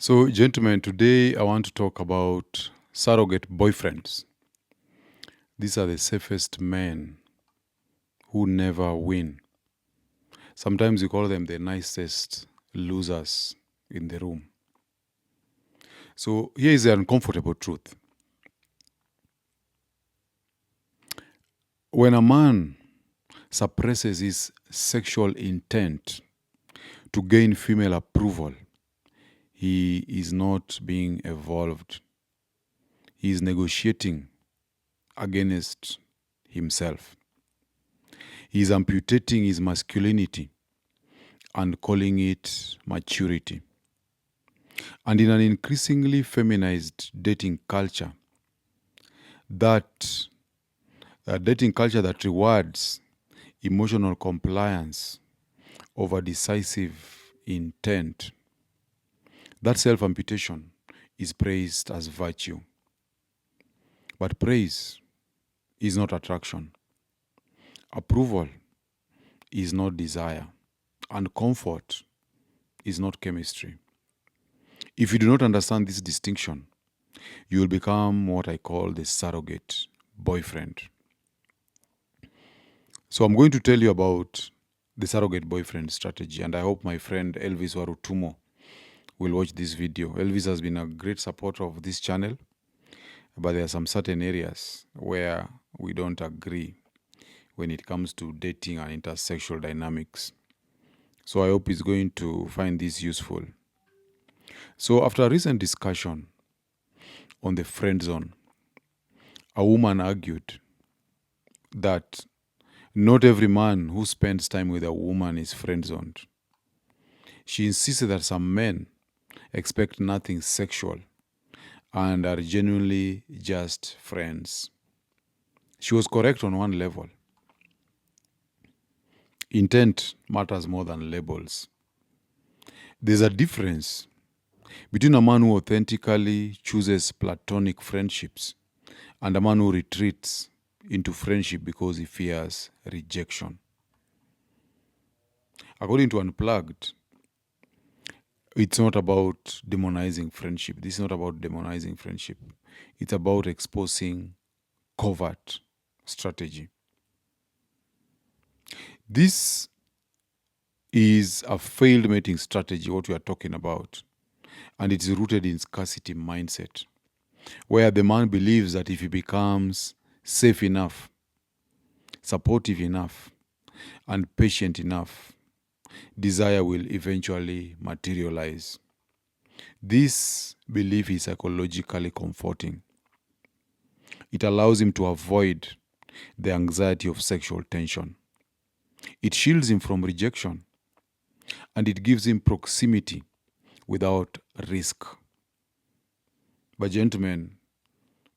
So, gentlemen, today I want to talk about surrogate boyfriends. These are the safest men who never win. Sometimes we call them the nicest losers in the room. So, here is the uncomfortable truth. When a man suppresses his sexual intent to gain female approval, he is not being evolved. He is negotiating against himself. He is amputating his masculinity and calling it maturity. And in an increasingly feminized dating culture, that that rewards emotional compliance over decisive intent, that self-amputation is praised as virtue. But praise is not attraction. Approval is not desire. And comfort is not chemistry. If you do not understand this distinction, you will become what I call the surrogate boyfriend. So I'm going to tell you about the surrogate boyfriend strategy, and I hope my friend Elvis Warutumo will watch this video. Elvis has been a great supporter of this channel, but there are some certain areas where we don't agree when it comes to dating and intersexual dynamics. So I hope he's going to find this useful. So after a recent discussion on the friend zone, a woman argued that not every man who spends time with a woman is friend zoned. She insisted that some men expect nothing sexual and are genuinely just friends. She was correct on one level. Intent matters more than labels. There's a difference between a man who authentically chooses platonic friendships and a man who retreats into friendship because he fears rejection. According to Unplugged, it's not about demonizing friendship. This is not about demonizing friendship. It's about exposing covert strategy. This is a failed mating strategy, what we are talking about. And it's rooted in scarcity mindset, where the man believes that if he becomes safe enough, supportive enough, and patient enough, desire will eventually materialize. This belief is psychologically comforting. It allows him to avoid the anxiety of sexual tension. It shields him from rejection, and it gives him proximity without risk. But gentlemen,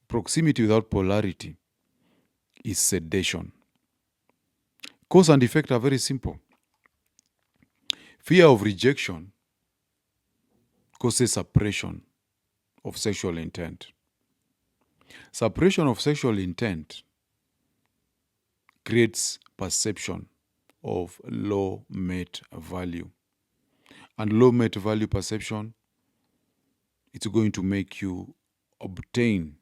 proximity without polarity is sedation. Cause and effect are very simple. Fear of rejection causes suppression of sexual intent. Suppression of sexual intent creates perception of low mate value. And low mate value perception, it's going to make you obtain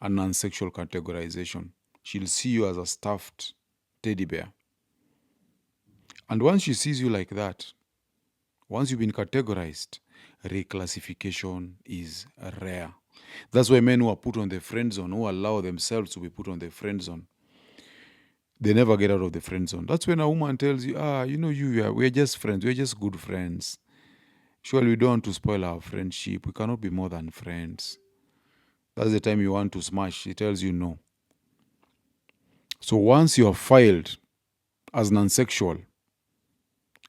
a non-sexual categorization. She'll see you as a stuffed teddy bear. And once she sees you like that, once you've been categorized, reclassification is rare. That's why men who are put on the friend zone, who allow themselves to be put on the friend zone, they never get out of the friend zone. That's when a woman tells you, we're just friends, we're just good friends. Surely we don't want to spoil our friendship. We cannot be more than friends. That's the time you want to smash. She tells you no. So once you are filed as non-sexual,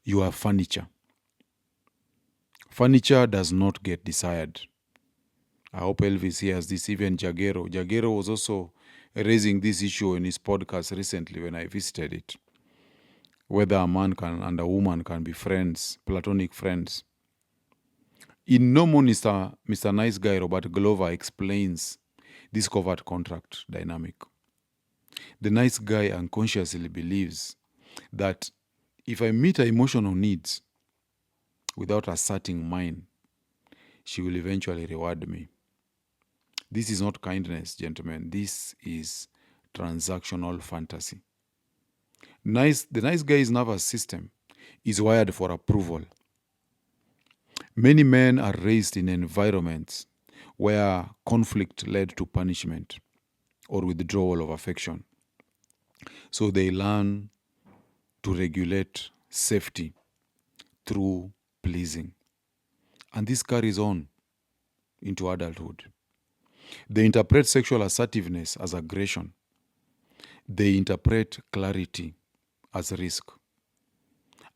you are furniture. Furniture does not get desired. I hope Elvis hears this, even Jagero. Jagero was also raising this issue in his podcast recently when I visited it. Whether a man and a woman can be friends, platonic friends. In No More Mr. Nice Guy, Robert Glover explains this covert contract dynamic. The nice guy unconsciously believes that if I meet her emotional needs without asserting mine, she will eventually reward me. This is not kindness, gentlemen. This is transactional fantasy. The nice guy's nervous system is wired for approval. Many men are raised in environments where conflict led to punishment or withdrawal of affection. So they learn to regulate safety through pleasing. And this carries on into adulthood. They interpret sexual assertiveness as aggression. They interpret clarity as risk.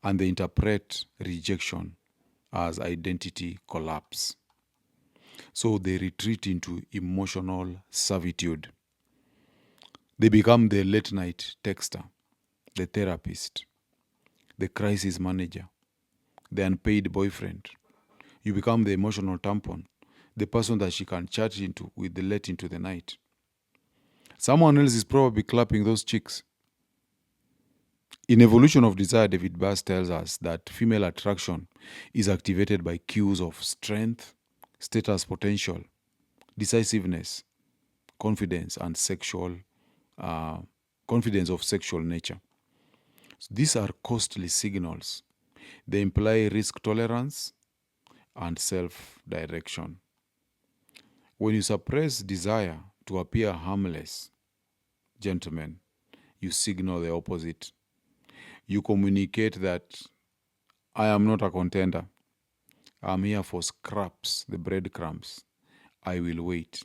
And they interpret rejection as identity collapse. So they retreat into emotional servitude. They become the late night texter, the therapist, the crisis manager, the unpaid boyfriend. You become the emotional tampon, the person that she can chat into with the late into the night. Someone else is probably clapping those cheeks. In Evolution of Desire, David Bass tells us that female attraction is activated by cues of strength, status potential, decisiveness, confidence, and confidence of sexual nature. So these are costly signals. They imply risk tolerance and self-direction. When you suppress desire to appear harmless, gentlemen, you signal the opposite. You communicate that I am not a contender. I'm here for scraps, the breadcrumbs. I will wait.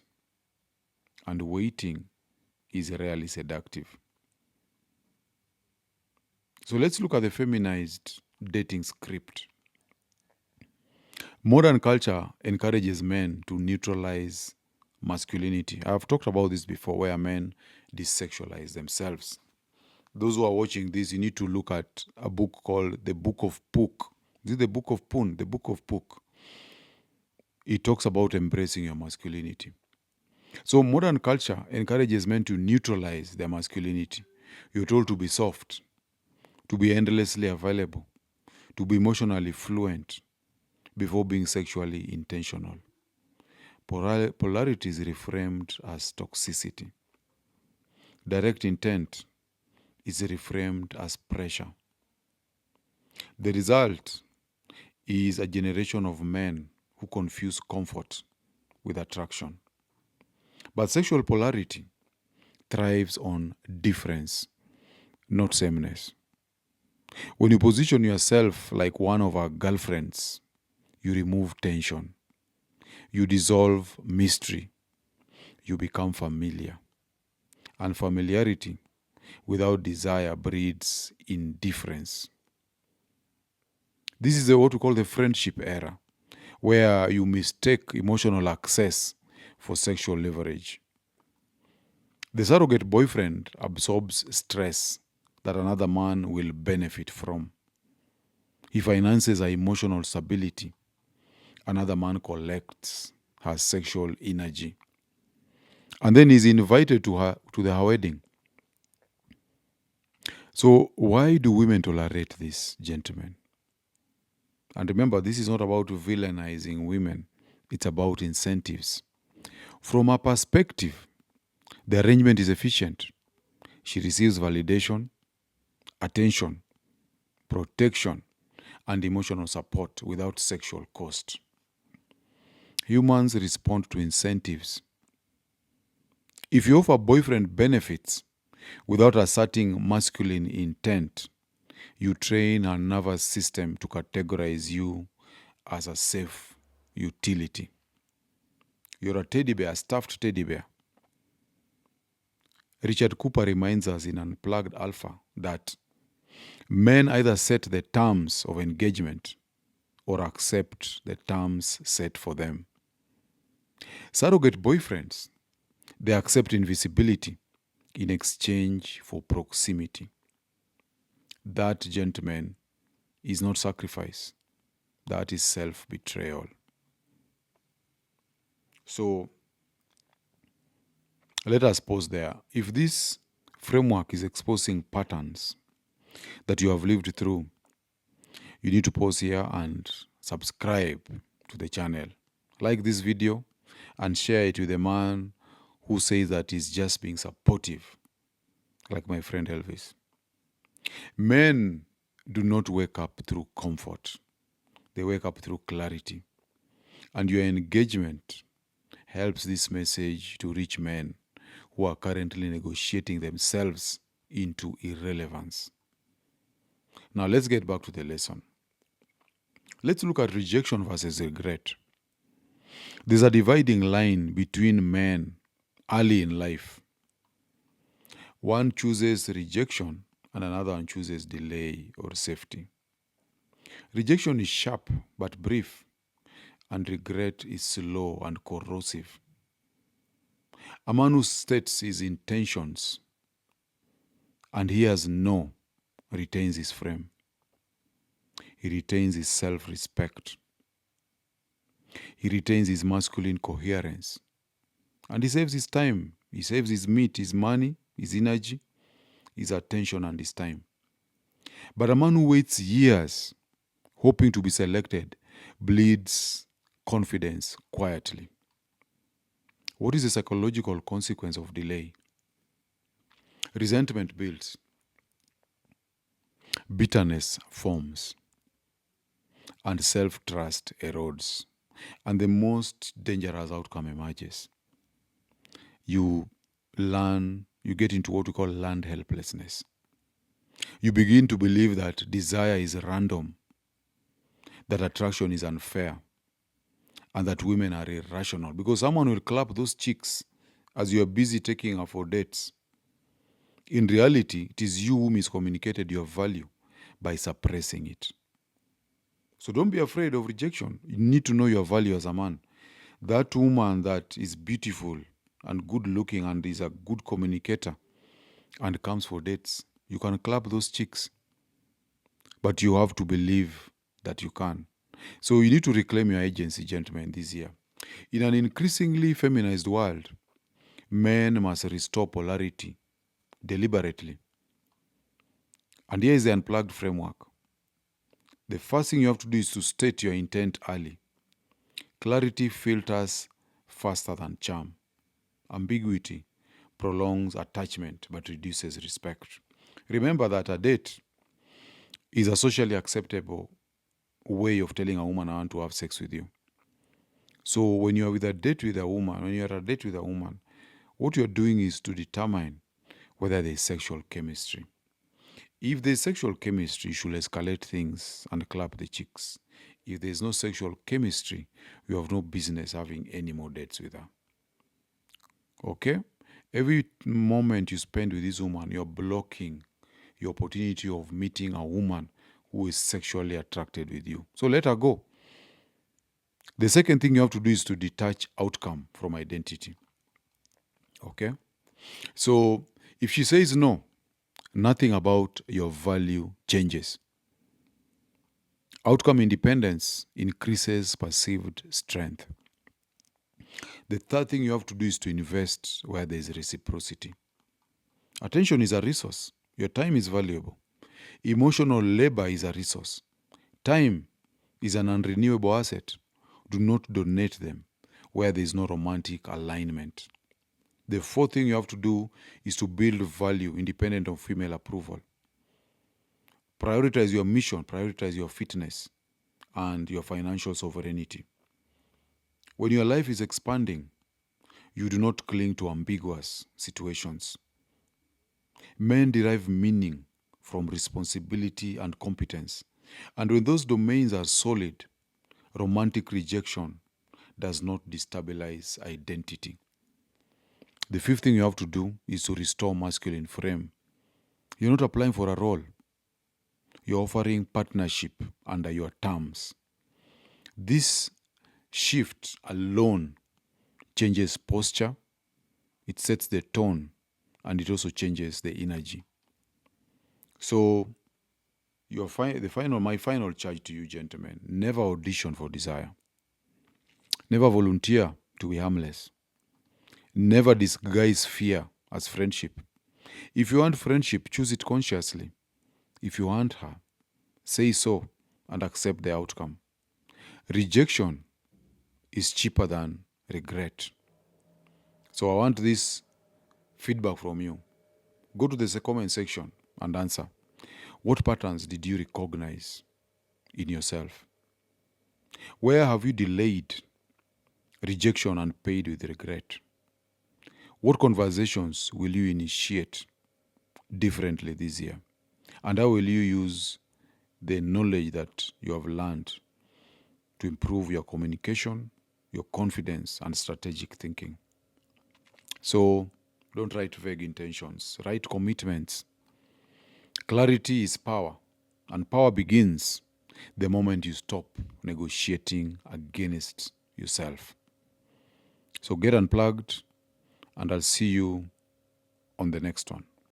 And waiting is rarely seductive. So let's look at the feminized dating script. Modern culture encourages men to neutralize masculinity. I've talked about this before, where men desexualize themselves. Those who are watching this, you need to look at a book called The Book of Puck. Is it The Book of Pun? The Book of Puck. It talks about embracing your masculinity. So modern culture encourages men to neutralize their masculinity. You're told to be soft, to be endlessly available, to be emotionally fluent before being sexually intentional. Polarity is reframed as toxicity. Direct intent is reframed as pressure. The result is a generation of men who confuse comfort with attraction. But sexual polarity thrives on difference, not sameness. When you position yourself like one of our girlfriends, you remove tension. You dissolve mystery. You become familiar. And familiarity without desire breeds indifference. This is what we call the friendship era, where you mistake emotional access for sexual leverage. The surrogate boyfriend absorbs stress that another man will benefit from. He finances her emotional stability. Another man collects her sexual energy. And then he's invited to her wedding. So why do women tolerate this, gentlemen? And remember, this is not about villainizing women. It's about incentives. From her perspective, the arrangement is efficient. She receives validation, attention, protection, and emotional support without sexual cost. Humans respond to incentives. If you offer boyfriend benefits without asserting masculine intent, you train our nervous system to categorize you as a safe utility. You're a teddy bear, a stuffed teddy bear. Richard Cooper reminds us in Unplugged Alpha that men either set the terms of engagement or accept the terms set for them. Surrogate boyfriends, they accept invisibility in exchange for proximity. That, gentlemen, is not sacrifice. That is self-betrayal. So, let us pause there. If this framework is exposing patterns that you have lived through, you need to pause here and subscribe to the channel Like this video and share it with a man who says that he's just being supportive, like my friend Elvis. Men do not wake up through comfort. They wake up through clarity. And your engagement helps this message to reach men who are currently negotiating themselves into irrelevance. Now let's get back to the lesson. Let's look at rejection versus regret. There's a dividing line between men early in life. One chooses rejection and another one chooses delay or safety. Rejection is sharp but brief, and regret is slow and corrosive. A man who states his intentions and hears no retains his frame. He retains his self-respect. He retains his masculine coherence. And he saves his time. He saves his meat, his money, his energy, his attention, and his time. But a man who waits years hoping to be selected bleeds confidence quietly. What is the psychological consequence of delay? Resentment builds. Bitterness forms. And self-trust erodes. And the most dangerous outcome emerges. You get into what we call learned helplessness. You begin to believe that desire is random, that attraction is unfair, and that women are irrational. Because someone will clap those cheeks as you are busy taking her for dates. In reality, it is you who miscommunicated your value by suppressing it. So don't be afraid of rejection. You need to know your value as a man. That woman that is beautiful and good looking and is a good communicator and comes for dates, you can clap those cheeks. But you have to believe that you can. So you need to reclaim your agency, gentlemen, this year. In an increasingly feminized world, men must restore polarity deliberately. And here is the unplugged framework. The first thing you have to do is to state your intent early. Clarity filters faster than charm. Ambiguity prolongs attachment but reduces respect. Remember that a date is a socially acceptable way of telling a woman I want to have sex with you. So when you are with a date with a woman, what you're doing is to determine whether there is sexual chemistry. If there is sexual chemistry, you should escalate things and clap the cheeks. If there is no sexual chemistry, you have no business having any more dates with her. Okay? Every moment you spend with this woman, you're blocking the opportunity of meeting a woman who is sexually attracted with you. So let her go. The second thing you have to do is to detach outcome from identity. Okay? So if she says no, nothing about your value changes. Outcome independence increases perceived strength. The third thing you have to do is to invest where there is reciprocity. Attention is a resource. Your time is valuable. Emotional labor is a resource. Time is an unrenewable asset. Do not donate them where there is no romantic alignment. The fourth thing you have to do is to build value independent of female approval. Prioritize your mission, prioritize your fitness, and your financial sovereignty. When your life is expanding, you do not cling to ambiguous situations. Men derive meaning from responsibility and competence. And when those domains are solid, romantic rejection does not destabilize identity. The fifth thing you have to do is to restore masculine frame. You're not applying for a role. You're offering partnership under your terms. This shift alone changes posture, it sets the tone, and it also changes the energy. So my final charge to you, gentlemen, never audition for desire. Never volunteer to be harmless. Never disguise fear as friendship. If you want friendship, choose it consciously. If you want her, say so and accept the outcome. Rejection is cheaper than regret. So I want this feedback from you. Go to the comment section and answer. What patterns did you recognize in yourself? Where have you delayed rejection and paid with regret? What conversations will you initiate differently this year? And how will you use the knowledge that you have learned to improve your communication, your confidence, and strategic thinking? So don't write vague intentions, write commitments. Clarity is power, and power begins the moment you stop negotiating against yourself. So get unplugged, and I'll see you on the next one.